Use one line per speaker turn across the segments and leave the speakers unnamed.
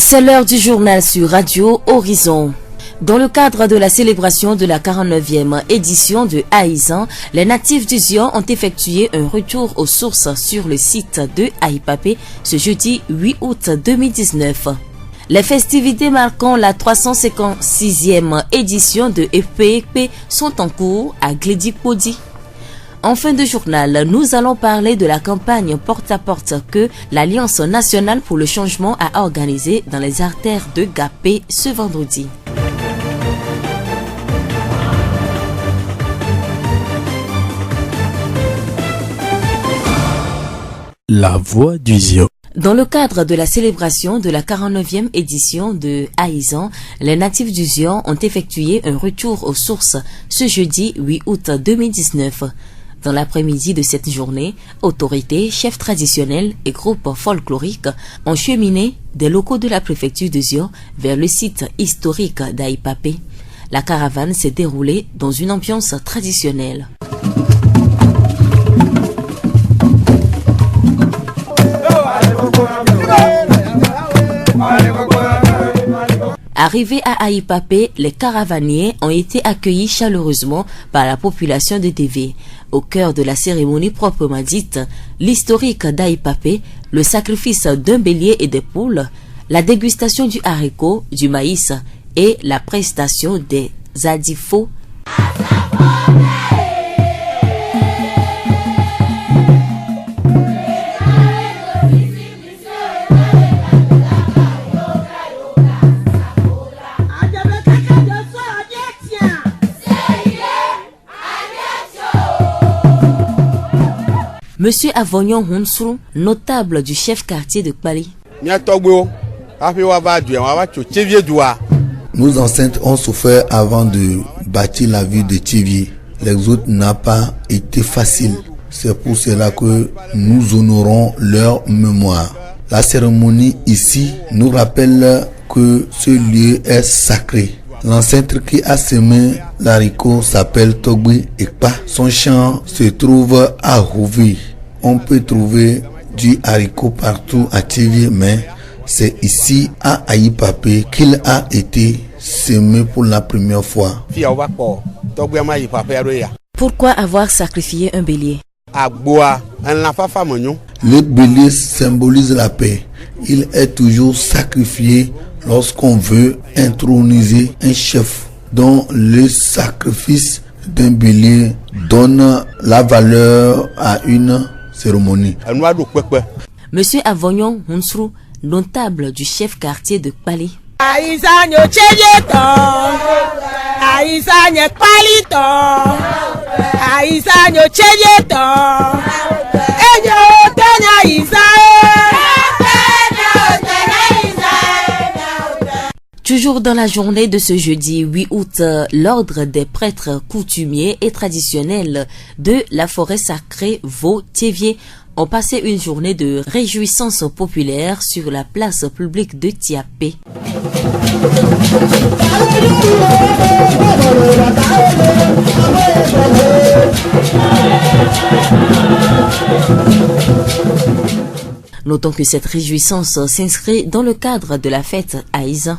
C'est l'heure du journal sur Radio Horizon. Dans le cadre de la célébration de la 49e édition de Aïzan, les natifs du Zion ont effectué un retour aux sources sur le site de Aïpapé ce jeudi 8 août 2019. Les festivités marquant la 356e édition de FPEP sont en cours à Glédipodi. En fin de journal, nous allons parler de la campagne porte-à-porte que l'Alliance nationale pour le changement a organisée dans les artères de Gapé ce vendredi.
La voix du Zion.
Dans le cadre de la célébration de la 49e édition de Aïzan, les natifs du Zion ont effectué un retour aux sources ce jeudi 8 août 2019. Dans l'après-midi de cette journée, autorités, chefs traditionnels et groupes folkloriques ont cheminé des locaux de la préfecture de Zion vers le site historique d'Aïpapé. La caravane s'est déroulée dans une ambiance traditionnelle. Arrivés à Aïpapé, les caravaniers ont été accueillis chaleureusement par la population de TV. Au cœur de la cérémonie proprement dite, l'historique d'Aïpapé, le sacrifice d'un bélier et des poules, la dégustation du haricot, du maïs et la prestation des zadifos. Monsieur Avognon Hunsrou, notable du chef-quartier de Kpali.
Nos ancêtres ont souffert avant de bâtir la ville de Tivier. L'exode n'a pas été facile. C'est pour cela que nous honorons leur mémoire. La cérémonie ici nous rappelle que ce lieu est sacré. L'ancêtre qui a semé l'haricot s'appelle Togbi Ekpa. Son champ se trouve à Rouvi. On peut trouver du haricot partout à Tivier, mais c'est ici à Aïpapé qu'il a été semé pour la première fois.
Pourquoi avoir sacrifié un bélier?
Le bélier symbolise la paix. Il est toujours sacrifié lorsqu'on veut introniser un chef, dont le sacrifice d'un bélier donne la valeur à une cérémonie.
Monsieur Avognon Hunsrou, notable du chef-quartier de Kpali. Toujours dans la journée de ce jeudi 8 août, l'ordre des prêtres coutumiers et traditionnels de la forêt sacrée Vaux-Thiévier ont passé une journée de réjouissance populaire sur la place publique de Tiapé. Notons que cette réjouissance s'inscrit dans le cadre de la fête Aïzan.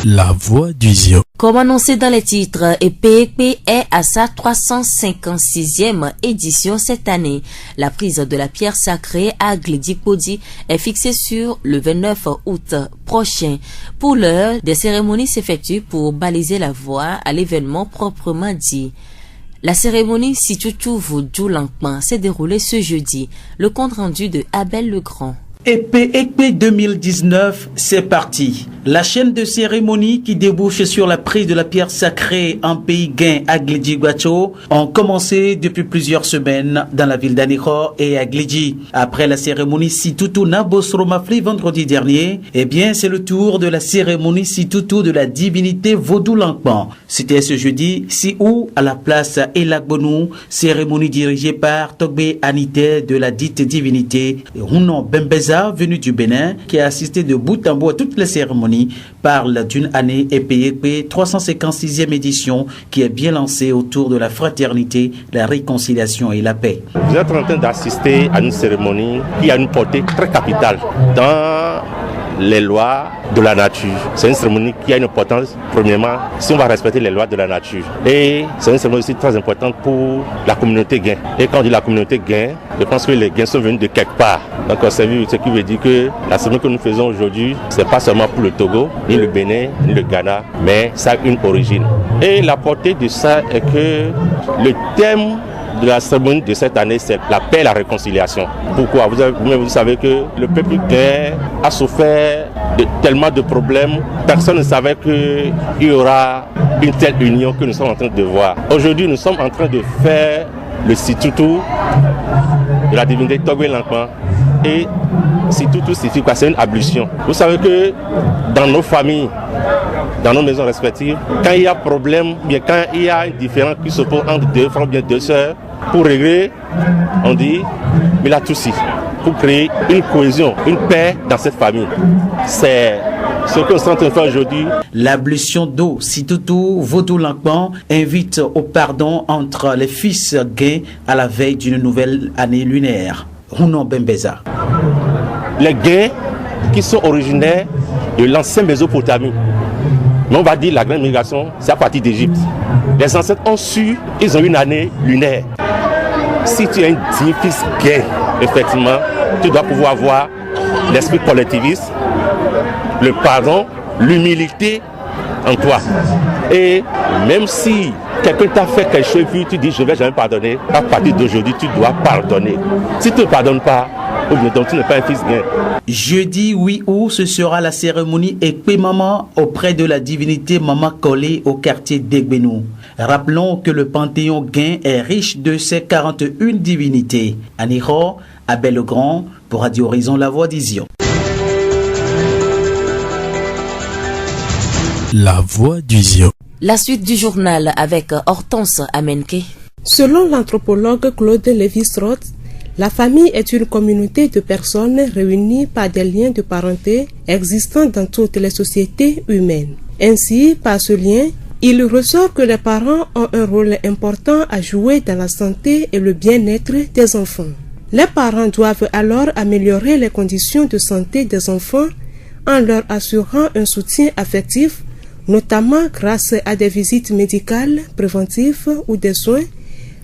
La voix du Zion.
Comme annoncé dans les titres, FPEP est à sa 356e édition cette année. La prise de la pierre sacrée à Glédipodi est fixée sur le 29 août prochain. Pour l'heure, des cérémonies s'effectuent pour baliser la voie à l'événement proprement dit. La cérémonie Situtuvu Djoulankman s'est déroulée ce jeudi. Le compte rendu de Abel Legrand.
FPEP 2019, c'est parti. La chaîne de cérémonies qui débouche sur la prise de la pierre sacrée en pays gain à Glédji-Gwacho ont commencé depuis plusieurs semaines dans la ville d'Anikor et à Glédji. Après la cérémonie Situtu Nabosromafli vendredi dernier, c'est le tour de la cérémonie Situtu de la divinité Vaudou Lankman. C'était ce jeudi 6 août à la place Elagbonou, cérémonie dirigée par Togbe Anité de la dite divinité Hunon Bembeza venu du Bénin qui a assisté de bout en bout à toutes les cérémonies cérémonie parle d'une année EPEP 356e édition qui est bien lancée autour de la fraternité, la réconciliation et la paix.
Vous êtes en train d'assister à une cérémonie qui a une portée très capitale dans les lois de la nature. C'est une cérémonie qui a une importance, premièrement, si on va respecter les lois de la nature. Et c'est une cérémonie aussi très importante pour la communauté Guin. Et quand on dit la communauté Guin, je pense que les Guins sont venus de quelque part. Donc c'est ce qui veut dire que la cérémonie que nous faisons aujourd'hui, c'est pas seulement pour le Togo, ni le Bénin, ni le Ghana, mais ça a une origine. Et la portée de ça est que le thème de la cérémonie de cette année, c'est la paix et la réconciliation. Pourquoi ? Vous savez que le peuple guin a souffert de tellement de problèmes. Personne ne savait qu'il y aura une telle union que nous sommes en train de voir. Aujourd'hui, nous sommes en train de faire le Situtu de la divinité Togo et Lankman. Et Situtu signifie quoi ? C'est une ablution. Vous savez que dans nos familles, dans nos maisons respectives, quand il y a problème, bien quand il y a une différence qui s'oppose entre deux frères, bien deux sœurs, pour régler, on dit Milatusi, pour créer une cohésion, une paix dans cette famille. C'est ce que nous sommes en train de faire aujourd'hui.
L'ablution d'eau, Situtu Vodou Lankman, invite au pardon entre les fils gays à la veille d'une nouvelle année lunaire. Rounon Bembeza.
Les gays qui sont originaires de l'ancienne Mésopotamie, mais on va dire la grande migration, c'est à partir d'Égypte. Les ancêtres ont su, ils ont une année lunaire. Si tu es un digne fils gay, effectivement, tu dois pouvoir avoir l'esprit collectiviste, le pardon, l'humilité en toi. Et même si quelqu'un t'a fait quelque chose, puis tu dis je ne vais jamais pardonner, à partir d'aujourd'hui, tu dois pardonner. Si tu ne pardonnes pas, donc tu n'es pas un fils gay.
Jeudi 8 août, ce sera la cérémonie Ekpe Maman auprès de la divinité Mama Kolé au quartier d'Egbenou. Rappelons que le panthéon Guin est riche de ses 41 divinités. Aniro, Abel Legrand, pour Radio Horizon La Voix d'Izion.
La Voix d'Izion.
La suite du journal avec Hortense Amenke.
Selon l'anthropologue Claude Lévi-Strauss, la famille est une communauté de personnes réunies par des liens de parenté existant dans toutes les sociétés humaines. Ainsi, par ce lien, il ressort que les parents ont un rôle important à jouer dans la santé et le bien-être des enfants. Les parents doivent alors améliorer les conditions de santé des enfants en leur assurant un soutien affectif, notamment grâce à des visites médicales préventives ou des soins,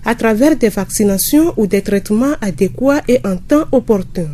à travers des vaccinations ou des traitements adéquats et en temps opportun.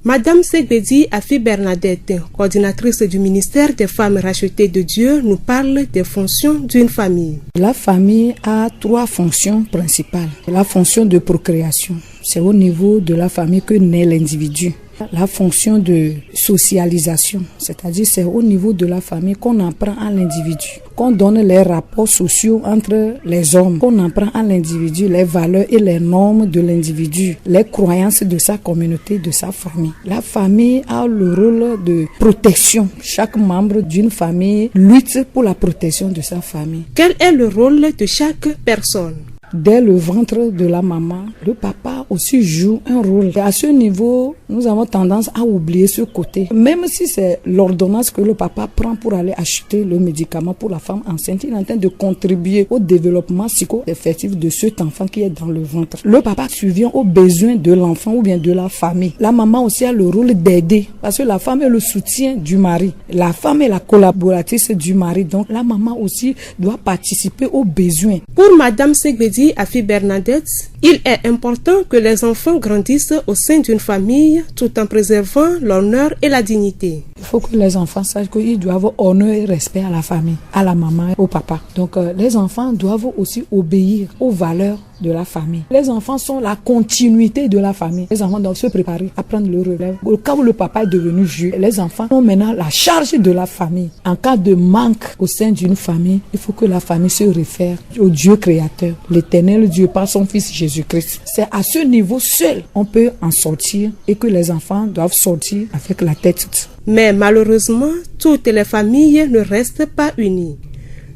Madame Segbedi Afi Bernadette, coordinatrice du ministère des Femmes rachetées de Dieu, nous parle des fonctions d'une famille.
La famille a 3 fonctions principales. La fonction de procréation, c'est au niveau de la famille que naît l'individu. La fonction de socialisation, c'est-à-dire c'est au niveau de la famille qu'on apprend à l'individu, qu'on donne les rapports sociaux entre les hommes, qu'on apprend à l'individu les valeurs et les normes de l'individu, les croyances de sa communauté, de sa famille. La famille a le rôle de protection. Chaque membre d'une famille lutte pour la protection de sa famille.
Quel est le rôle de chaque personne ?
Dès le ventre de la maman, le papa aussi joue un rôle. Et à ce niveau, nous avons tendance à oublier ce côté. Même si c'est l'ordonnance que le papa prend pour aller acheter le médicament pour la femme enceinte, il est en train de contribuer au développement psycho-affectif de cet enfant qui est dans le ventre. Le papa subvient aux besoins de l'enfant ou bien de la famille. La maman aussi a le rôle d'aider parce que la femme est le soutien du mari. La femme est la collaboratrice du mari. Donc la maman aussi doit participer aux besoins.
Pour Madame Segbedi Afi Bernadette, il est important que les enfants grandissent au sein d'une famille tout en préservant l'honneur et la dignité.
Il faut que les enfants sachent qu'ils doivent honneur et respect à la famille, à la maman, au papa. Donc les enfants doivent aussi obéir aux valeurs de la famille. Les enfants sont la continuité de la famille. Les enfants doivent se préparer à prendre le relève. Au cas où le papa est devenu vieux, les enfants ont maintenant la charge de la famille. En cas de manque au sein d'une famille, il faut que la famille se réfère au Dieu créateur, l'éternel Dieu par son Fils Jésus-Christ. C'est à ce niveau seul on peut en sortir et que les enfants doivent sortir avec la tête haute.
Mais malheureusement, toutes les familles ne restent pas unies.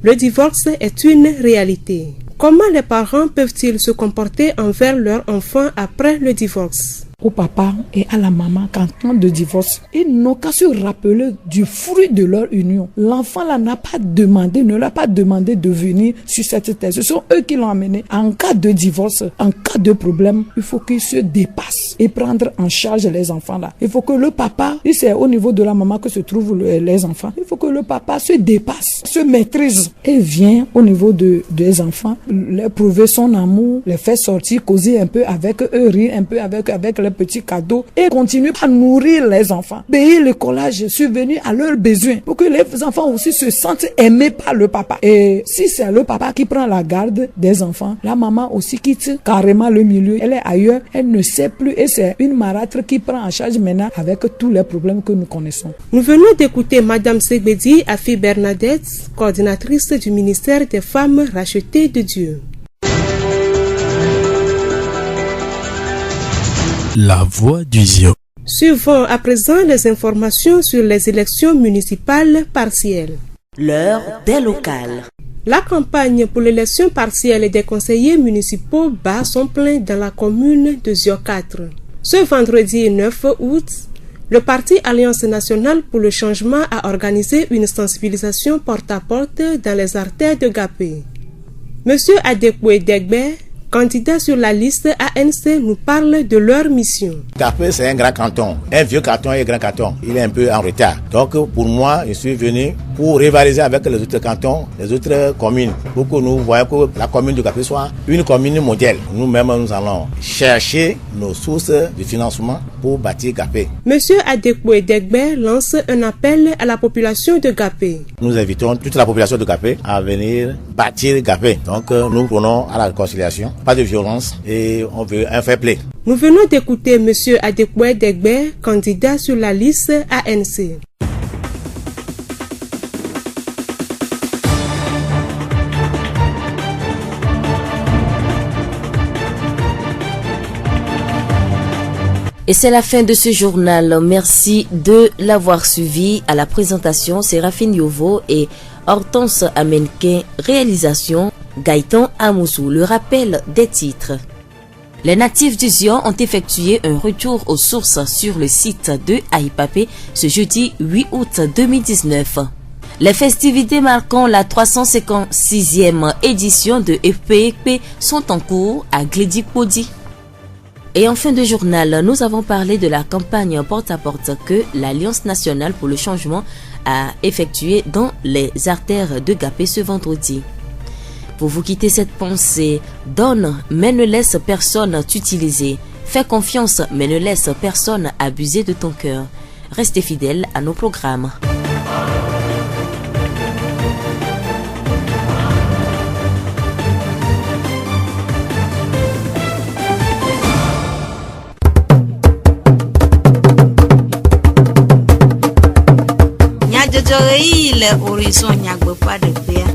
Le divorce est une réalité. Comment les parents peuvent-ils se comporter envers leurs enfants après le divorce ?
au papa et à la maman qu'en temps de divorce, ils n'ont qu'à se rappeler du fruit de leur union. L'enfant là n'a pas demandé, ne l'a pas demandé de venir sur cette terre. Ce sont eux qui l'ont amené. En cas de divorce, en cas de problème, il faut qu'ils se dépassent et prendre en charge les enfants là. Il faut que le papa, si c'est au niveau de la maman que se trouvent les enfants, il faut que le papa se dépasse, se maîtrise et vient au niveau des enfants, leur prouver son amour, les faire sortir, causer un peu avec eux, rire un peu avec les petits cadeaux et continuer à nourrir les enfants. Payer le collage, subvenir à leurs besoins pour que les enfants aussi se sentent aimés par le papa. Et si c'est le papa qui prend la garde des enfants, la maman aussi quitte carrément le milieu. Elle est ailleurs, elle ne sait plus et c'est une marâtre qui prend en charge maintenant avec tous les problèmes que nous connaissons.
Nous venons d'écouter Madame Segbedi Afi Bernadette, coordinatrice du ministère des Femmes rachetées de Dieu.
La voix du Zion.
Suivons à présent les informations sur les élections municipales partielles.
L'heure des locales.
La campagne pour l'élection partielle des conseillers municipaux bat son plein dans la commune de Zio 4. Ce vendredi 9 août, le parti Alliance nationale pour le changement a organisé une sensibilisation porte-à-porte dans les artères de Gapé. Monsieur Adekwe Degbe, candidat sur la liste ANC, nous parle de leur mission.
Gapé, c'est un grand canton, un vieux canton et un grand canton. Il est un peu en retard. Donc pour moi, je suis venu pour rivaliser avec les autres cantons, les autres communes, pour que nous voyons que la commune de Gapé soit une commune modèle. Nous-mêmes, nous allons chercher nos sources de financement pour bâtir Gapé.
Monsieur Adekwe Degbe lance un appel à la population de Gapé.
Nous invitons toute la population de Gapé à venir bâtir Gapé. Donc nous prenons à la réconciliation, pas de violence et on veut un fair play.
Nous venons d'écouter Monsieur Adekwe Degbe, candidat sur la liste ANC.
Et c'est la fin de ce journal. Merci de l'avoir suivi. À la présentation, Séraphine Yovo et Hortense Amenke. Réalisation, Gaëtan Amoussou. Le rappel des titres. Les natifs du Zion ont effectué un retour aux sources sur le site de Aïpapé ce jeudi 8 août 2019. Les festivités marquant la 356e édition de FPEP sont en cours à Glédikpodi. Et en fin de journal, nous avons parlé de la campagne porte-à-porte que l'Alliance nationale pour le changement a effectuée dans les artères de Gapé ce vendredi. Pour vous quitter cette pensée, donne mais ne laisse personne t'utiliser. Fais confiance mais ne laisse personne abuser de ton cœur. Restez fidèles à nos programmes.
Le horizon nyagbe pas de paix.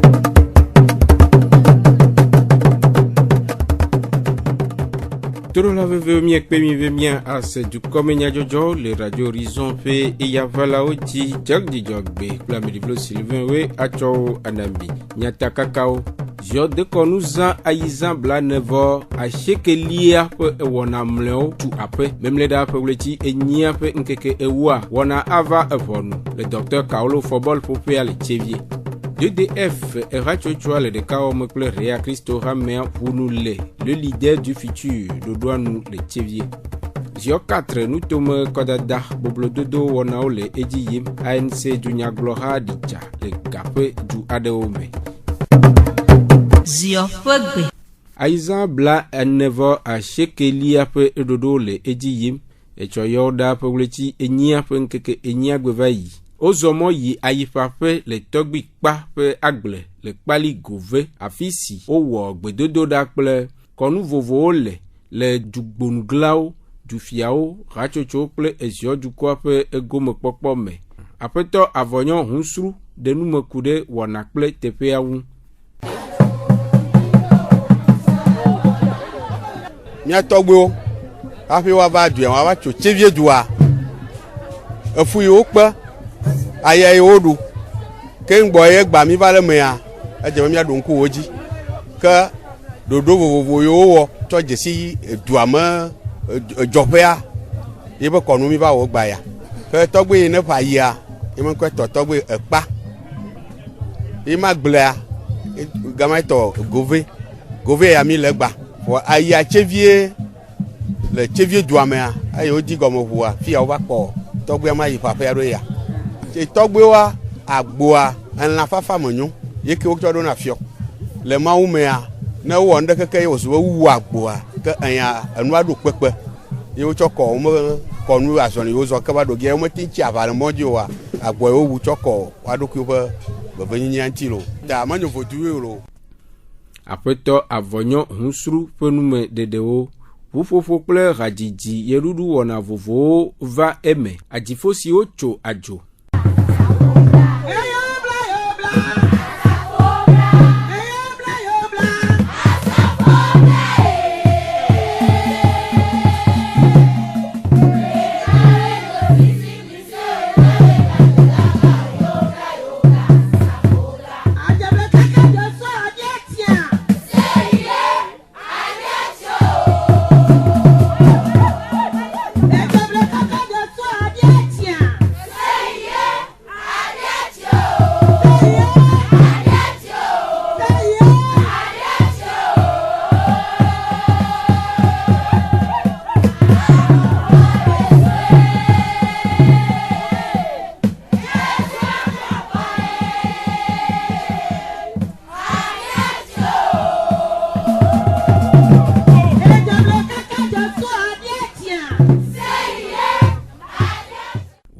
Toro la veve mi ekpemi ve mien as du komenya jojo le radio horizon fe e ya vala oti jagdi jogbe la me divlo Sylvain we acho anambi nyata kakao jo de konuza aizan bla nevo a shekelia pe wona mleo tu ape memle da pe wleti enya pe nkeke ewa wona ava evonu le docteur Kaolo football pour faire le chevier DDF et Rachochoal de Kaomekle Réa Christo Ramer pour nous le leader du futur, nous doit nous le chevier. Zio 4, nous tomons Kodada, Boblo Dodo, Wonaole, Ediyim, ANC, Dunia Gloha, Dicha, le Gapé du Adeome.
Zio Fogbe.
Aizan Bla and Never a Shekeli Ape Edodo, le Ediyim, et Choyoda Poglechi, et Niapenkeke, et Niagwevai. Ozomo yi ayifafe le togbi kpa pe agble le kpali gove afisi owo gbedodo da kple konu vovowo le dugbonuglawo dufiawo ratsotso kple ezio dukua pe egome kpɔkpɔ me aƒetɔ avɔnyo husru de numeku ɖe wɔna kple teƒea ŋu.
Mia tɔgbewo hafi woava dua woava tso tsevie dua efu yi wokpe aya yi woɖu ke ŋgbɔ ye gba mi va le mea edze be miaɖo ŋku wo dzi ke ɖoɖo vovovo yi wowɔ tsɔ dzesi dua me edzɔƒea ye be kɔnu mi va wo gba ya ke tɔgbe yi ne ƒa yia ye me kɔ tɔ tɔgbe ekpa ye ma gblea gama tɔ gove ya mi le gba fɔ ayia tsevie le tsevie dua mea eye wo di gɔme ʋua fia wo va kpɔ tɔgbe ma yi ƒaƒea ɖo ya tɔgbewa agboa elã fafa me nyo ye ke wo tsɔ ɖo na fiɔ le mawu mea ne wɔ ŋɖe keke ye wòsu be wu agboa ke enya enua ɖo kpekpe ye wotsɔ kɔ wo me kɔ nu azɔli wo zɔ ke va ɖo ge wo mete ŋtsi ava le mɔ dzi oa agboa wo wu tsɔ kɔ wa ɖokui ƒe bebenyinyia ŋti lo ta menyo vodui lo.
Aƒetɔ Avɔnyɔ Husru ƒe nume ɖeɖewo ʋuƒoƒo kple hadzidzi yeɖuɖu wɔna vovovowo va eme adzifo siwo tso adzo.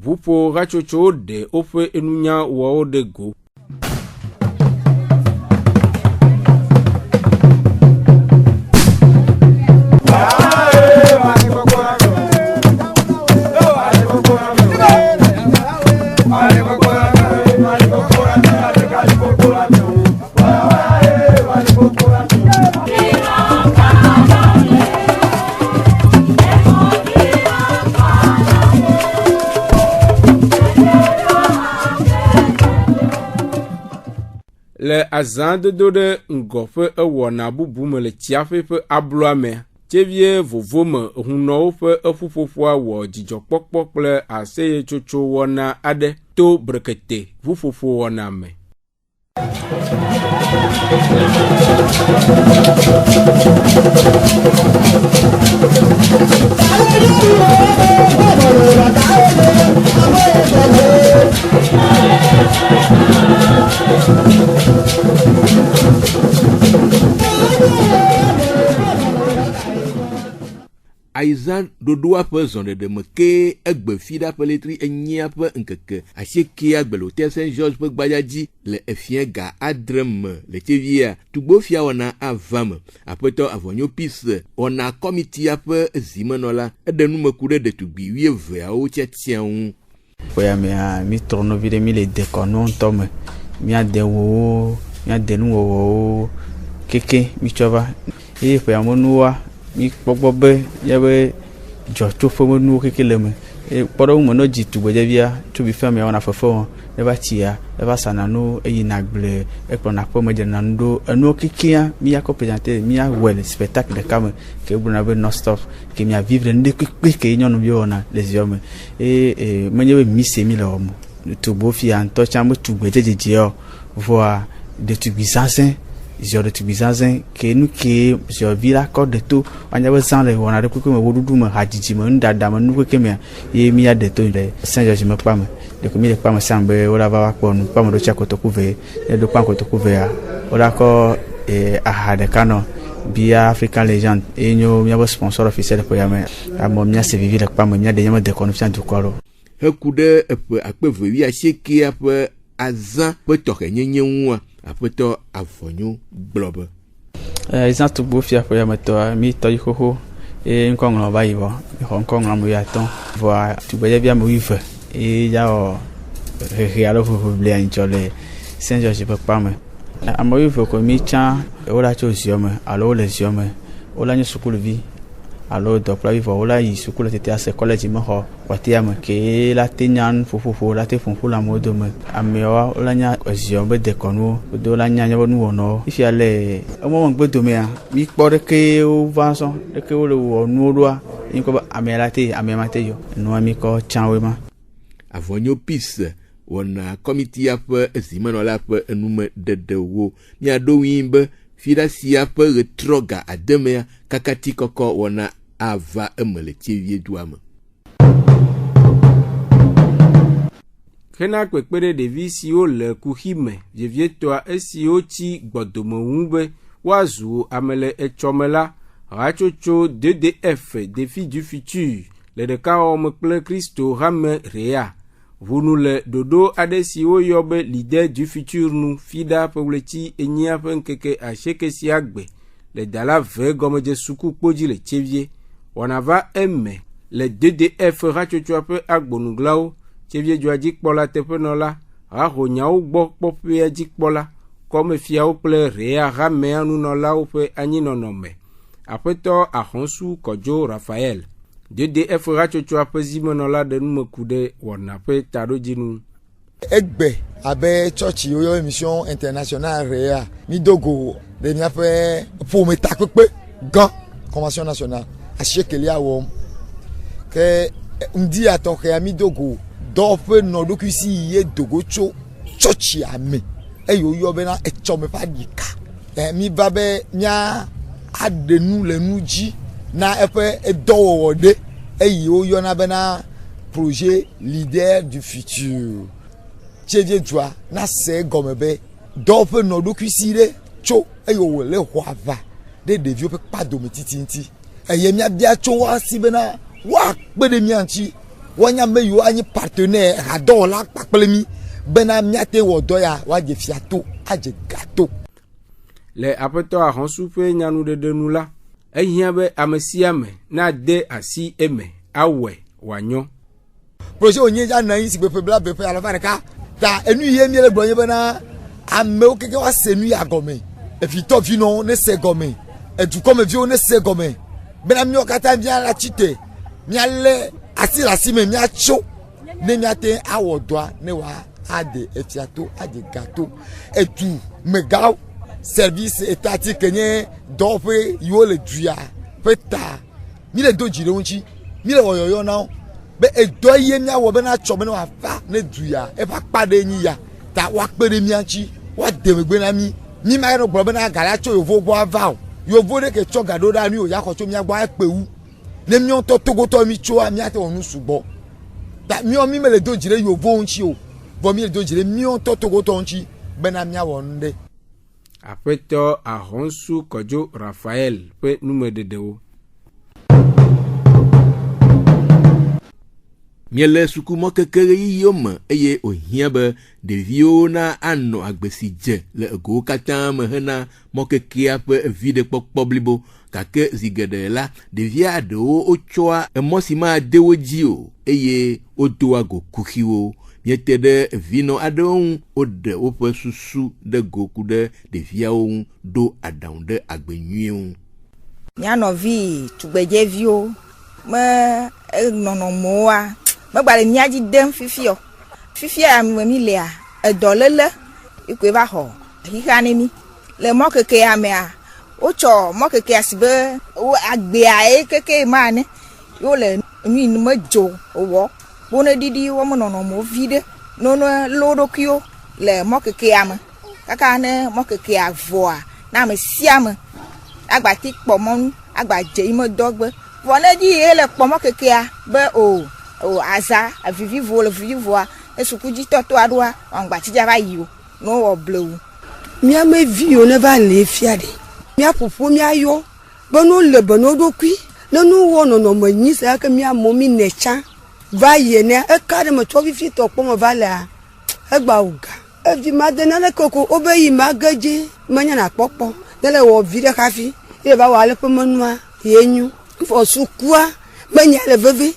Ʋuƒo hatsotso ɖe woƒe enunya wɔwo ɖe go. Le azãdodo ɖe ŋgɔ ƒe ewɔna bubu me le tsiaƒe ƒe abloa me, tsevie vovo me hunɔwo ƒe eƒuƒoƒoa wɔ dzidzɔkpɔkpɔ kple aseyetsotso wɔna aɖe to brekete ʋuƒoƒo wɔna me. Aiza ɖoɖoa ƒe zɔɖeɖeme ke egbefi ɖa ƒe letri enyia ƒe ŋkeke asiekea gbelote Saint George ƒe gbadzadzi le efia ga adre me le tsevia tugbofia wɔna ava me. Aƒetɔ Avɔnyɔ Peace wɔna kɔmitia ƒe zimenɔla eɖe numeku ɖe ɖetugbi 12awo tiatia ŋu.
Foya mea mi trɔnɔ vi ɖe mi le dekɔnu ŋutɔ me miade wowo miade nuwɔwɔwo keke mi tsɔ va eye foya menuwoa mi kpɔgbɔ be yabe dzɔtsoƒe menuwo keke le me kpɔɖeŋu me no dzi tugbedzevia tso bi fia me wɔna fefe wɔn eva tsia eva sana nu eyina gble ekplɔna ƒe me dzena nu ɖo enuwo kekea mi akɔ présenter mi awɔe le spectacle ɖeka me ke egblɔna be non stop ke mi avivre nu ɖe kpekpe ke nyɔnuviwo wɔna le ziɔ me eye menye be mi se mi le wɔ me tugbo fia ŋutɔ tsã me tugbedzedzedze o vɔa ɖetugbi zazẽ ziɔ ɖetugbi zazẽ ke nu ke ziɔvi la kɔ ɖe to wanya be zã le wɔna ɖe kpekpe me wɔɖuɖu me hadzidzi me nuɖaɖa me nu keke mea ye mi aɖe to le Saint George me kpa me ɖeko mi le kpa me sam be wola va kpɔ nu kpa me ɖo tsia kotoku ve ne ɖo kpa kotoku vea wola kɔ aha ɖeka nɔ bia African Legend enyo miabe sponsor officiel ƒe yame ame mia se vivi le kpa me mia de nyame dekɔnu fia dukɔ ɖo
heku ɖe eƒe akpe 2019 ƒe azã ƒe tɔxenyenye ŋua Aƒetɔ Avɔnyɔ gblɔ be
ezã tugbo fia ƒe yametɔa mi tɔ yi xoxo eye ŋkɔ ŋlɔ va yibɔ xɔ ŋkɔ ŋlɔ ame atɔ̃ vɔa tugbedzevia ame 8 eye ya wɔ hehe alo ʋuʋuʋli anyitsɔ le Saint George ƒe kpa me ame 8 ko mi tsã wola tso ziɔ me alo wole ziɔ me wola nye sukuluvi alo dɔkplɔvi vɔ wola yi sukulu tete ase kɔlɛdzi me xɔ wɔtea me ke la te nya ƒoƒoƒo la te ƒoƒo le amewo dome amewoa wola nya ziɔ be dekɔnuwo wodo wola nya be nuwɔnɔwo fifia le emɔ megbe domea mi kpɔ ɖeke wova sɔŋ ɖeke wole wɔ nuwo ɖoa ni ko amelate amemate yo no mi ko chanwe ma
avonyo peace wona committee ap ezimano la pe enume dedewo mi ado wimbe fida si ap retroga ademe kakati koko wona ava emele tievie duama
Kena kwekpere devi si o le kuhime vie toa esi o chi gbodomo wumbe wazu amele echomela rachocho DDF défi du futur le deka homme kple Christo rame rea vunu le dodo ade si o yobe leader du futur nu fida pewleti enyia penkeke asheke si agbe le dala ve gomeje suku kpoji le chevie wanava eme le DDF rachocho ape agbonuglao chevie joaji kpola tepenola rahonyao gbo popea jikpola comme fiao ple rea rame anunola ope anyinonome apeto ahonsu kojo Raphaël DDF rachocho apezimenola de numekude wonape tadojinu
egbe abe church yo émission internationale rea mi dogo de mi ape pour me takpe gan convention nationale a shekelia wo ke ndi atoke ami dogo dofe no dokusi ye dogo cho church ame eyo yo bena echome pa dika mi babe nya adenu le nuji na efe edowo de eyo yo na bena projet leader du futur chevie joa na se gomebe dofe no dokusi re cho eyo le hwava de devio pe pa do metitinti eye mi abia cho wa si bena wa pe de mi anchi wanya meyo anyi partenaire adola pakplemi bena miate wodoya waje fiato aje gato
le apeto ahonsu pe nyanu de denula ehia be amesiame na de asi eme awe wanyo
projet onye ja na yin si pe bla be pe ala fareka ta enu ye mi le gbonye bena ame o keke wa senu ya gome e fi to fi no ne se gome e du comme vi o ne se gome bena mi o kata mi ala chite mi ale asi la si me mi acho ne mi ate awodwa ne wa ade efiato ade gato etu mega service étatique nye dope yo le duya peta mi le dojire wonchi mi le woyoyo na be edoye mi awo be na cho me na fa ne duya e pa pade yin ya ta wa pere mi anchi wa demegbe na mi ma ro gbo na gala cho yo vo gbo ava yo vo de ke cho gado da mi o ya ko cho mi agba epewu ne mi on to togoto mi cho mi ate onu sugbo da mi o mi me le dojire yo vo onchi o vo mi le dojire mi on to togoto onchi be na mi awo nde
apeto ahonsu kojo Raphaël pe numededeo
miele sukumo kekere yiyome eye ohia be devio na ano agbesije le ego kata me hena mokekea pe vide pokpo blibo kake zigede la devia do ochoa emosima dewo ji o eye odo ago kukiwo miete de vino adon ode ope susu de goku de devia on do adaunde agbenyun
nyano vi tugbejevio me nonomoa me gbale miaji dem fifio am mi le a edolele ikwe ba ho hikane mi le mokeke amea ocho mokeke asibe agbe ae keke mane yo le mi no majo owo bona didi wo mo nonomo vide no lodokio le mokeke am kaka ne mokeke avoa na me siam agba ti pomon agba je imo dogbe wona di ele pomo keke a be o aza avivi voa esukuji toto adwa angba ti jaba yi o no wo blewu
mi ame vi o ne ba le fiade mi apopo mi ayo bono le bono dokui no wo no mo nyi sa ka mi amo mi necha va ye ne e kare mo to fi to po mo vala egba uga e vi madena le koko obeyi magaje manya na popo dele wo vide kafi e ba wa le po monua yenyu fo sukua manya le veve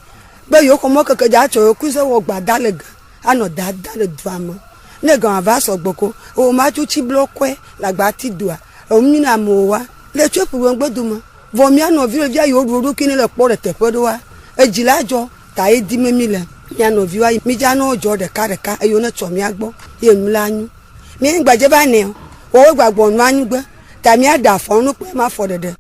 be yo komo keke ja cho ku se wo gba dalega ano dada le dvama ne gan va so gboko o ma chu chi blokwe la gba ti dua o mi na mo wa le chu pu won gboduma vo mi ano vi via yo ru kini le po re te podo wa ejilajo ta e di memi le mi ano vi wa mi ja no ojo de ka e yo na cho mi agbo ye nu lanyu mi gbaje ba ne o gbagbo nu anyu gbe ta mi ada fo nu pe ma fo dede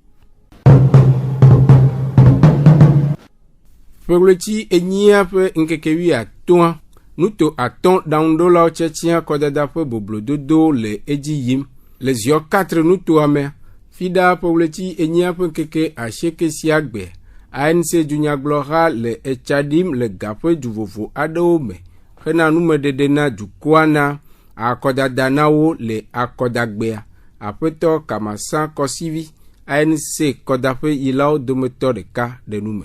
Peguleti enyia pe nkekewi atoa nuto aton downdola ochechia kodada pe boblododo le ejiyim les yo 4 nuto ame fida peguleti enyia pe nkeke asheke siagbe ANC Junior Gloria le echadim le gape du vovo adome hena nume dedena du kwana akodada nawo le akodagbea apeto kamasa kosivi ANC kodape ilao dometo de ka de nume.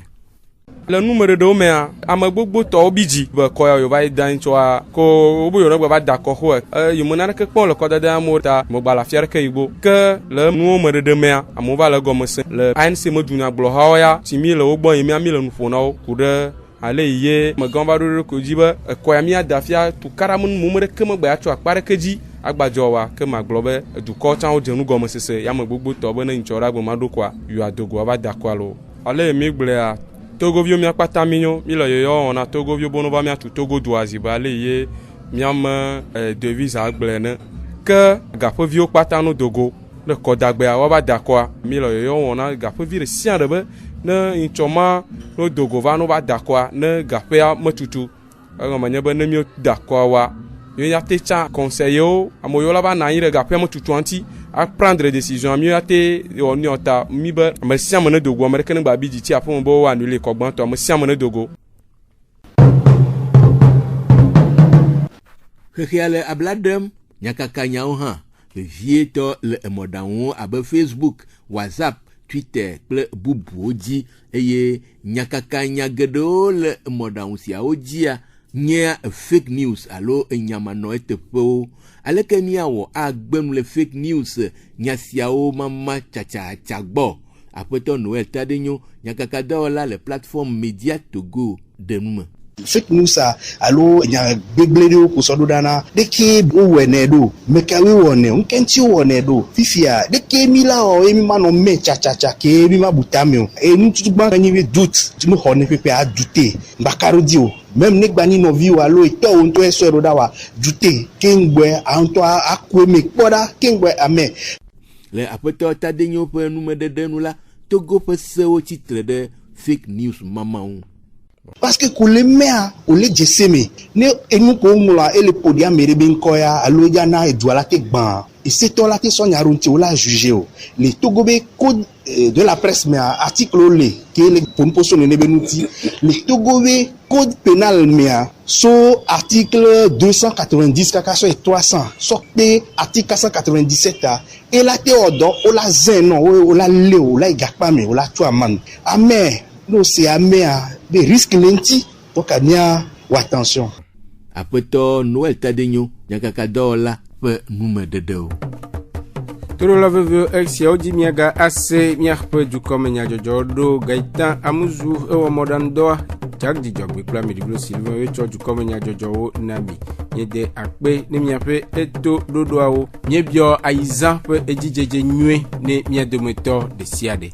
Le numéro de Omea, ama gbogbo to biji ba ko yo ba dan choa ko obo yo ba da ko ho yo mona ke pon le ko da mota mo ba la fier ke ibo ke le numéro de Omea amo ba le gomse le ANC mo Junior Gloria ya timi le ogbo yemi ami le nufo na ku de ale ye mo gan ba ro ko jiba ko ya mi adafia tu karamun mo mo ke mo gba ya cho akpare keji agbajo wa ke ma globe du ko tan o jenu gomse se ya mo gbogbo to bo na nchora gbo ma do kwa yo adogo ba da kwa lo ale mi gble a Togo vio mia pata minyo mila yo on a Togo vio bono ba mia tu Togo doazi ba le ye miam devise agblene ke gapo vio pata no dogo le kodagbe a wa ba dakwa mila yo on a gapo vire sian de be ne inchoma no dogo va no ba dakwa ne gape a matutu aga manya be ne mi dakwa wa yo ya te cha conseiller amoyo la ba na ire gape matutu anti à prendre des décisions mieux até on y ota mi ba me siamone dogo americain ba biji ti afon bo annuler ko gban to me siamone dogo
Hehiale abladem nyakaka nyao ha vie to le modanwo abe Facebook WhatsApp Twitter kple bubu oji eye nyakaka nyagedo le modanwo sia ojia nya fake news alo enyamano etepo aleke miawo agbenu le fake news nyasiao mama chacha chagbo apeto Noël Tadenyo nyakaka daola le plateforme Média Togo denume
fake news alo nya begbledo ko sododana deke owenedo mekawe wone unkenti wonedo fifia deke mila o emi mano me chacha ke mi mabutame e nu tutugba kanyi doute timu hone pepe a douter mbakaro dio même negba ni no vi wa lo ito on to eso ro da wa douter kengbe anto akweme poda kengbe ame
le apeto Tadenyo pe nume dedenu la Togo pe se o titre de fake news mamaou.
Parce que ko le mea o le jeseme ne enu ko mula ele podia merebe nkoya aloja na eduala te gban et c'est toi là te sonya runti o la juger o le Togobe code de la presse mais article le que le pour poso ne benuti le Togobe code pénal mais so article 290 kakaso et 300 so pe article 497 et la te odo o la zen non o la le o la igapa me o la tu aman amen no c'est amen des risques lenti donc ania ou attention
apeto Noël Tadenyo nyakaka dola pe nume dedeo
Toro la veve exia odi miaga ase miarpe du komenya jojodo gaitan amuzu ewo modandoa jak di jogbe kula Mediblo Sylvain we cho du komenya jojowo nami yede akpe ne miape eto dodoawo miebio aiza pe ejijeje nyue ne miadometo de siade